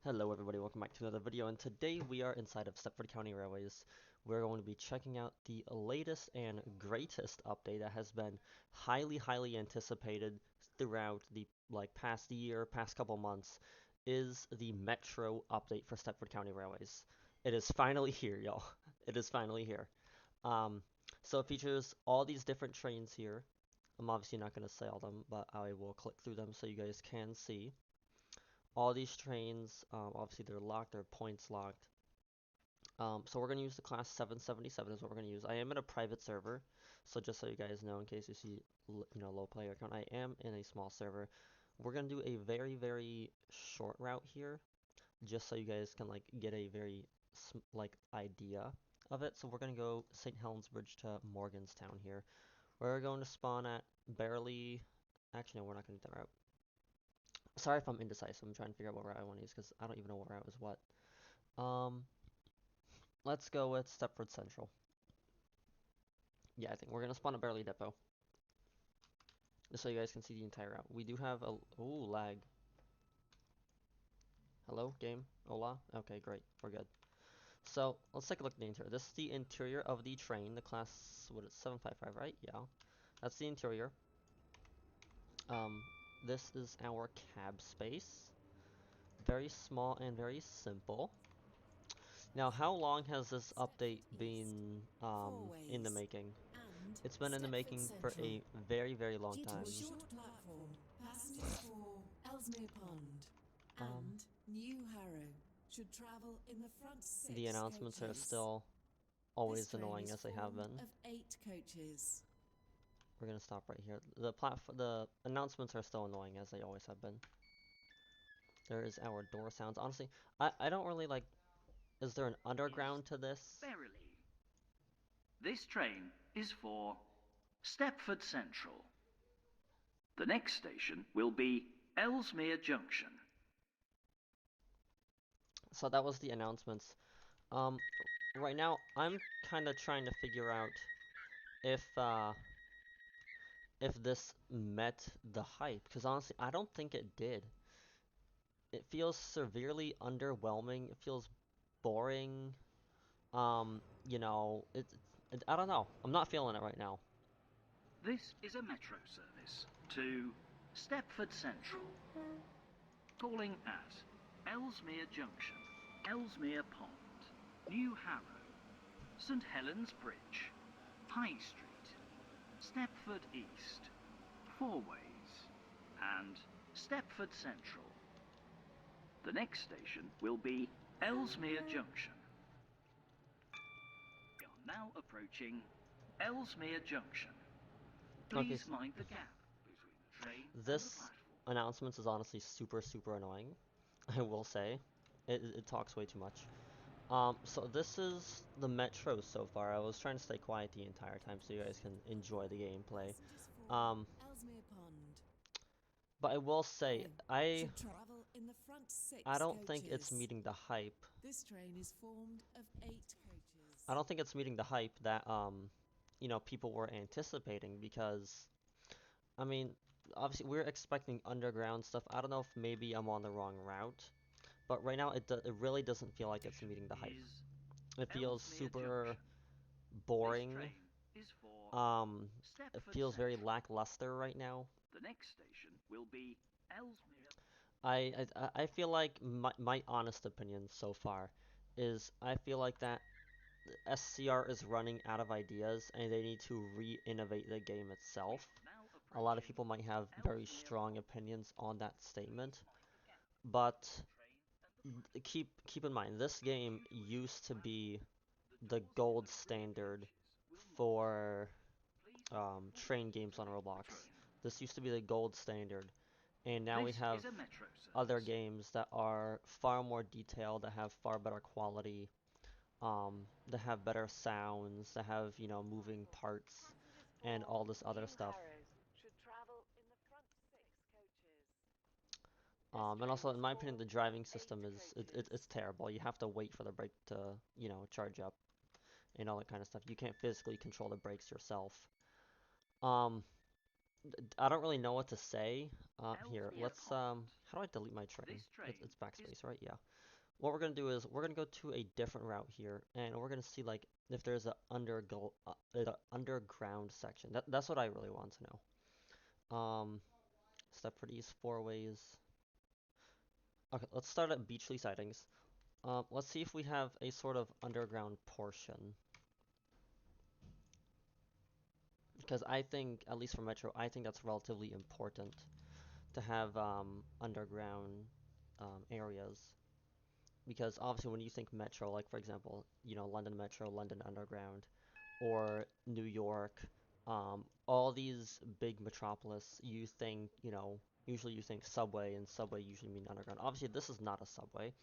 Hello everybody, welcome back to another video, and today we are inside of Stepford County Railways. We're going to be checking out the latest and greatest update that has been highly anticipated throughout the past year, past couple months, is the Metro update for Stepford County Railways. It is finally here, y'all. It is finally here. Um, so it features all these different trains here. I'm obviously not going to say all of them, but I will click through them so you guys can see all these trains. Obviously they're locked, they're points locked. So we're going to use the class 777 is what we're going to use. I am in a private server, so just so you guys know, in case you see low player count, I am in a small server. We're going to do a very short route here, just so you guys can get a very idea of it. So we're going to go St. Helens Bridge to Morganstown here. We're going to spawn at barely, actually no, we're not going to do that route. Sorry if I'm indecisive. I'm trying to figure out what route I want to use because I don't even know what route is what. Let's go with Stepford Central. Yeah, I think we're gonna spawn at Barely Depot, just so you guys can see the entire route. We do have a lag. Hello, game. Hola. Okay, great. We're good. So let's take a look at the interior. This is the interior of the train, the class, what is it, 755, right? Yeah, that's the interior. This is our cab space. Very small and very simple. Now, how long has this update been in the making? It's been in the making for a very long time. Short platform, passengers for Ellesmere Pond and New Harrow should travel in the front The six announcements are coaches. still This always train annoying is as they have formed been. of 8 coaches. We're gonna stop right here. The announcements are still annoying as they always have been. There is our door sounds. Honestly, I don't really like. Is there an underground to this? Verily. This train is for Stepford Central. The next station will be Ellesmere Junction. So that was the announcements. Right now I'm kind of trying to figure out if this met the hype, because honestly I don't think it did. It feels severely underwhelming. It feels boring. You know, I don't know. I'm not feeling it right now. This is a metro service to Stepford Central. Calling at Ellesmere Junction, Ellesmere Pond, New Harrow, St Helens Bridge, High Street, Stepford East, Fourways, and Stepford Central. The next station will be Ellesmere Junction. We are now approaching Ellesmere Junction. Okay, Please mind the gap between the train and the this platform. announcement is honestly super annoying. I will say, it talks way too much. So this is the metro so far. I was trying to stay quiet the entire time so you guys can enjoy the gameplay. Passengers for Um, Ellesmere Pond. but I will say, Should travel in the front 6 I don't think it's coaches. meeting the hype. This train is formed of 8 coaches. I don't think it's meeting the hype that people were anticipating, because I mean, obviously we're expecting underground stuff. I don't know if maybe I'm on the wrong route, but right now it really doesn't feel like it's meeting the hype. Is It feels Ellesmere super Junction. boring. This train is for It Stepford feels very Central. lackluster right now. The next station will be Ellesmere. I feel like my honest opinion so far is I feel like that SCR is running out of ideas and they need to re-innovate the game itself. Now A lot of approaching people might have very Ellesmere strong Pond. opinions on that statement, Please mind the gap but between the train and the platform. keep in mind this game Due to a used to short be platform, the the doors in gold the rear standard coaches will not open. for Please hold the train button games to on exit the Roblox. train. This used to be the gold standard, and now we This have is a metro other service. games that are far more detailed, that have far better quality, that have better sounds, that have, moving parts Passengers and for all this other New stuff. Harrow should travel in the front 6 coaches. And also, in my opinion, the driving system is it's terrible. You have to wait for the brake to, charge up and all that kind of stuff. You can't physically control the brakes yourself. Um, I don't really know what to say. Here, Ellesmere let's Pond. How do I delete my train? This train It's is backspace, right? Yeah. What we're gonna do is we're gonna go to a different route here, and we're gonna see like if there's a underground section. That's what I really want to know. Stepford East four ways. Okay, let's start at Beachley Sidings. Let's see if we have a sort of underground portion. Because I think, at least for Metro, I think that's relatively important to have underground areas. Because obviously when you think Metro, like for example, you know, London Metro, London Underground, or New York, all these big metropolis, you think, you know, usually you think subway, and subway usually mean underground. Obviously this is not a subway.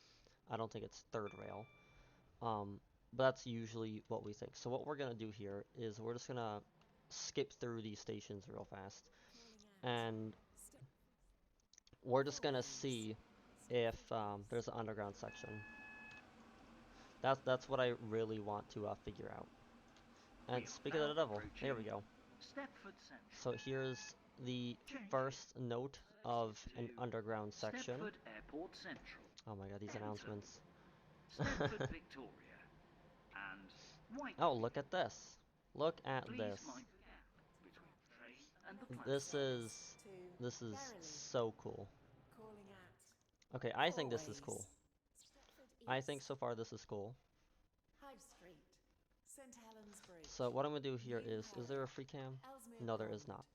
I don't think it's third rail. Um, but that's usually what we think. So what we're gonna do here is we're just gonna skip through these stations real fast, and Step we're just gonna fourways. see if there's an underground section. That's what I really want to figure out. We And are speaking of now the devil, here approaching we go. Stepford Central. So here's the Changing first note of an to underground section. Stepford Airport Central. Oh my god, these Enter. announcements. Stepford Victoria and Oh, Whiteley. look at this. Look at Please this. mind the gap between the train and the This platform. is To this is Verily. so cool. Calling at Okay, I think this is cool. fourways. Stepford I think East. so far this is cool. High Street. St Helens Bridge. So what I'm gonna do here New is there Harrow. a free cam? Ellesmere No, there is Pond. not.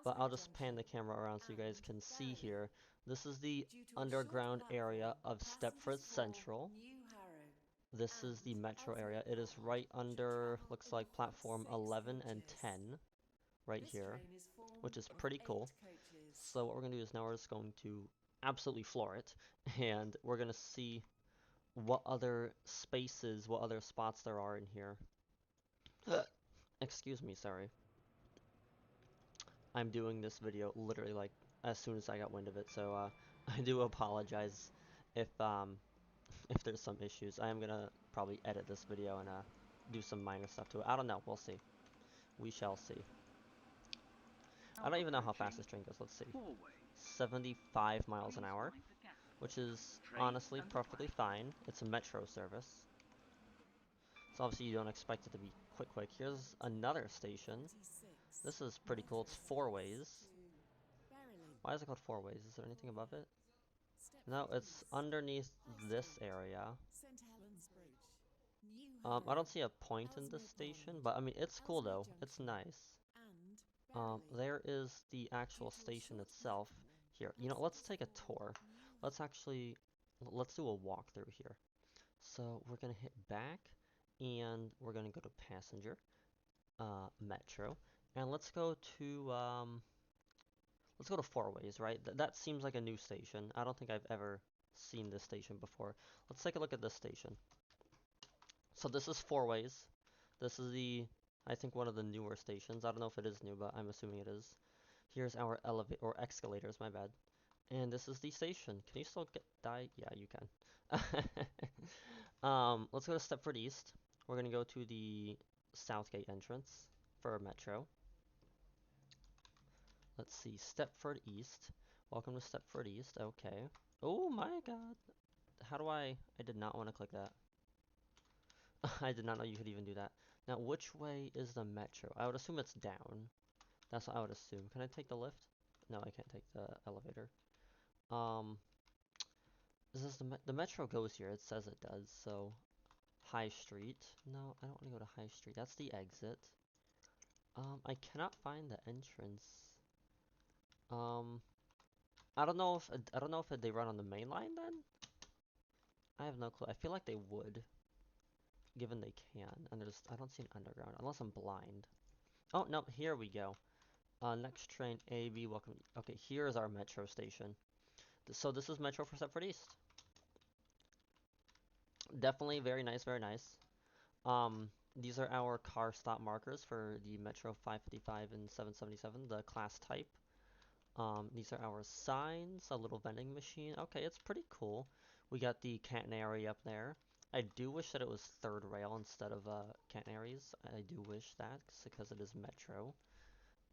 But Ellesmere I'll just pan Junction. the camera around so you guys And can see Verily. here. This is the Due to a short underground area platform, of passengers Stepford for Central. New Harrow This is the and metro area. Ellesmere It is Pond right should under, travel looks in the like front platform 6 11 and coaches. 10 right This here, train is which formed is of pretty 8 cool. coaches. So what we're gonna do is now we're just going to absolutely floor it, and we're gonna see what other spaces, what other spots there are in here. Excuse me, sorry. I'm doing this video literally like as soon as I got wind of it, so I do apologize if if there's some issues. I am gonna probably edit this video and do some minor stuff to it. I don't know. We'll see. We shall see. I Now don't even know how fast approaching this train goes. Let's see. four ways. 75 miles an Please hour, mind the gap which between is the train honestly and the perfectly platform. fine. It's a metro service. So obviously you don't expect it to be quick. Here's another station. 46. This is pretty cool. It's Northwestern four ways. to Verily. Why is it called four ways? Is there anything above it? No, Stepford it's East. underneath High this Street. area. St Helens Bridge. New I Harrow. don't see a point in this Ellesmere station, Pond. but I mean, it's cool Ellesmere though. It's Junction. nice. And Verily. There is the Due actual to a station short itself platform, here. You know, let's passengers take a for tour. New Let's actually, let's do a walkthrough here. So we're gonna hit back, and we're gonna go to passenger, metro, and let's go to four ways, right? That seems like a new station. I don't think I've ever seen this station before. Let's take a look at this station. So this is four ways. This is I think one of the newer stations. I don't know if it is new, but I'm assuming it is. Here's our elevator or escalators, my bad. And this is the station. Can you still die? Yeah, you can. Let's go to Stepford East. We're gonna go to the Southgate entrance for Metro. Let's see, Stepford East. Welcome to Stepford East. Okay. Oh my god. How do I did not want to click that. I did not know you could even do that. Now, which way is the metro? I would assume it's down. That's what I would assume. Can I take the lift? No, I can't take the elevator. Um, is this the metro goes here? It says it does. So, High Street. No, I don't want to go to High Street. That's the exit. I cannot find the entrance. Um, I don't know if they run on the main line then. I have no clue. I feel like they would, given they can. And I don't see an underground unless I'm blind. Oh no, here we go. Next train AB, welcome. Okay, here is our metro station. So this is Metro for Stepford East. Definitely very nice, very nice. These are our car stop markers for the Metro 555 and 777, the class type. These are our signs, a little vending machine. Okay, it's pretty cool. We got the catenary up there. I do wish that it was third rail instead of catenaries. I do wish that because it is Metro.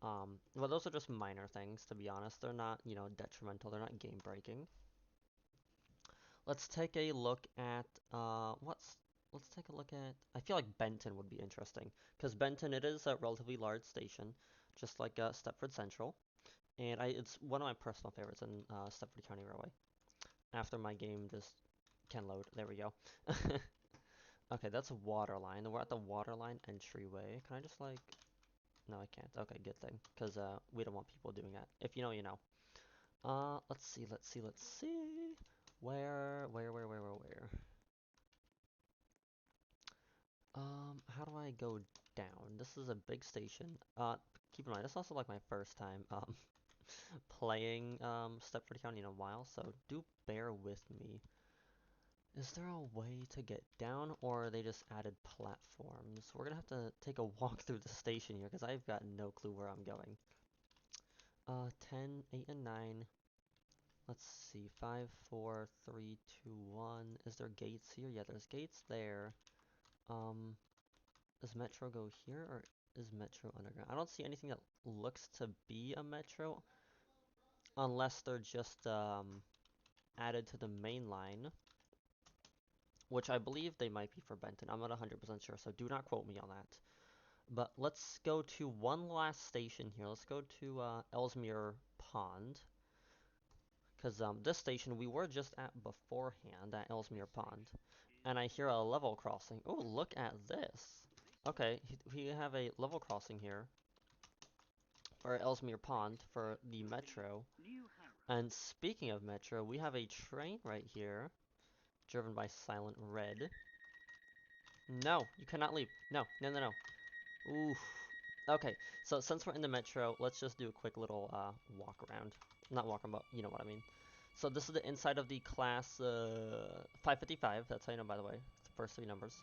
Well, those are just minor things, to be honest. They're not, you know, detrimental. They're not game breaking. Let's take a look at let's take a look at. I feel like Benton would be interesting because Benton, it is a relatively large station, just like Stepford Central, and it's one of my personal favorites in Stepford County Railway. After my game just can load, there we go. Okay, that's a water line. We're at the water line entryway. Can I just like? No, I can't. Okay, good thing, because we don't want people doing that. If you know, you know. Let's see, let's see, let's see. Where? How do I go down? This is a big station. Keep in mind, this is also like my first time, playing, Stepford County in a while, so do bear with me. Is there a way to get down, or they just added platforms? We're gonna have to take a walk through the station here, because I've got no clue where I'm going. 10, 8, and 9. Let's see, 5, 4, 3, 2, 1. Is there gates here? Yeah, there's gates there. Does Metro go here, or is Metro underground? I don't see anything that looks to be a Metro, unless they're just, added to the main line, which I believe they might be for Benton. I'm not 100% sure, so do not quote me on that. But let's go to one last station here. Let's go to, Ellesmere Pond. Because this station we were just at beforehand at Ellesmere Pond. And I hear a level crossing. Oh, look at this. Okay, we have a level crossing here for Ellesmere Pond for the Metro. And speaking of Metro, we have a train right here, driven by Silent Red. No, you cannot leave. No, no, no, no. Oof. Okay, so since we're in the Metro, let's just do a quick little walk around. Not walk around, but you know what I mean. So this is the inside of the class 555. That's how you know, by the way. It's the first three numbers.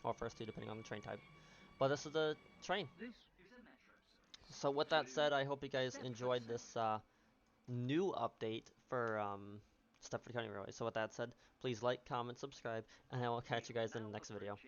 Or first two, depending on the train type. But this is the train. So with that said, I hope you guys enjoyed this new update for Stepford County Railway. So with that said, please like, comment, subscribe, and I will catch you guys in the next video.